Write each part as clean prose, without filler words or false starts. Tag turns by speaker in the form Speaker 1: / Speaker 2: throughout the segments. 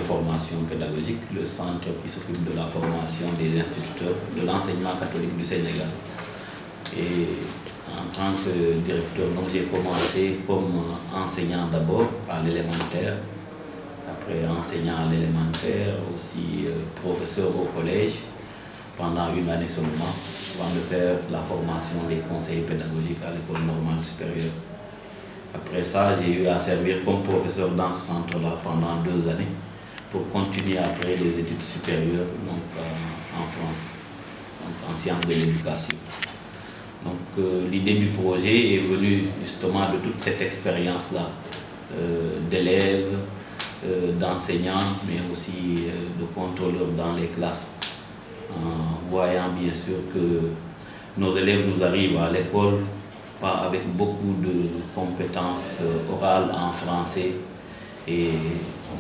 Speaker 1: formation pédagogique, le centre qui s'occupe de la formation des instituteurs de l'enseignement catholique du Sénégal. Et en tant que directeur, j'ai commencé comme enseignant d'abord à l'élémentaire, après enseignant à l'élémentaire, aussi professeur au collège pendant une année seulement, avant de faire la formation des conseillers pédagogiques à l'école normale supérieure. Après ça, j'ai eu à servir comme professeur dans ce centre-là pendant 2 années pour continuer après les études supérieures en France, donc en sciences de l'éducation. Donc l'idée du projet est venue justement de toute cette expérience-là, d'élèves, d'enseignants, mais aussi de contrôleurs dans les classes, en voyant bien sûr que nos élèves nous arrivent à l'école pas avec beaucoup de compétences orales en français, et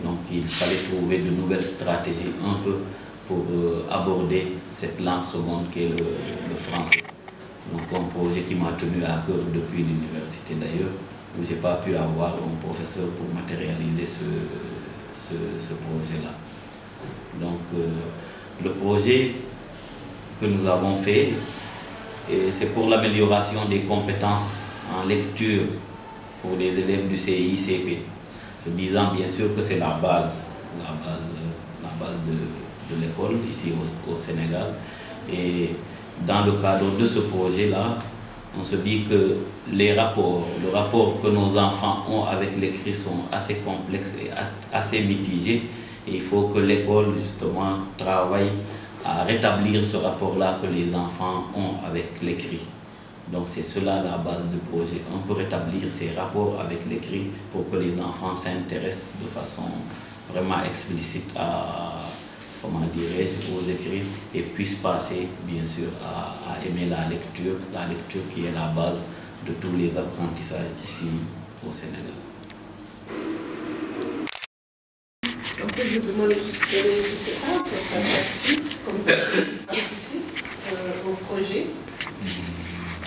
Speaker 1: donc il fallait trouver de nouvelles stratégies un peu pour aborder cette langue seconde qu'est le français. Donc un projet qui m'a tenu à cœur depuis l'université d'ailleurs, où je n'ai pas pu avoir un professeur pour matérialiser ce projet-là. Donc le projet que nous avons fait, c'est pour l'amélioration des compétences en lecture pour les élèves du CICP, se disant bien sûr que c'est la base de l'école ici au Sénégal. Et dans le cadre de ce projet-là, on se dit que le rapport que nos enfants ont avec l'écrit sont assez complexes et assez mitigés. Et il faut que l'école justement travaille à rétablir ce rapport-là que les enfants ont avec l'écrit. Donc c'est cela la base du projet. On peut rétablir ces rapports avec l'écrit pour que les enfants s'intéressent de façon vraiment explicite à, comment dirais-je, aux écrits, et puissent passer bien sûr à aimer la lecture qui est la base de tous les apprentissages ici au Sénégal.
Speaker 2: En fait, je vous demandais juste quel est ce setup, comme vous participez au projet.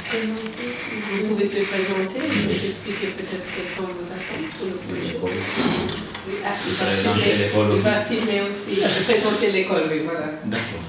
Speaker 2: Vous pouvez se présenter, vous expliquer peut-être quelles sont vos attentes pour le projet. Oui, il va filmer aussi, présenter l'école, oui, voilà.
Speaker 1: D'accord.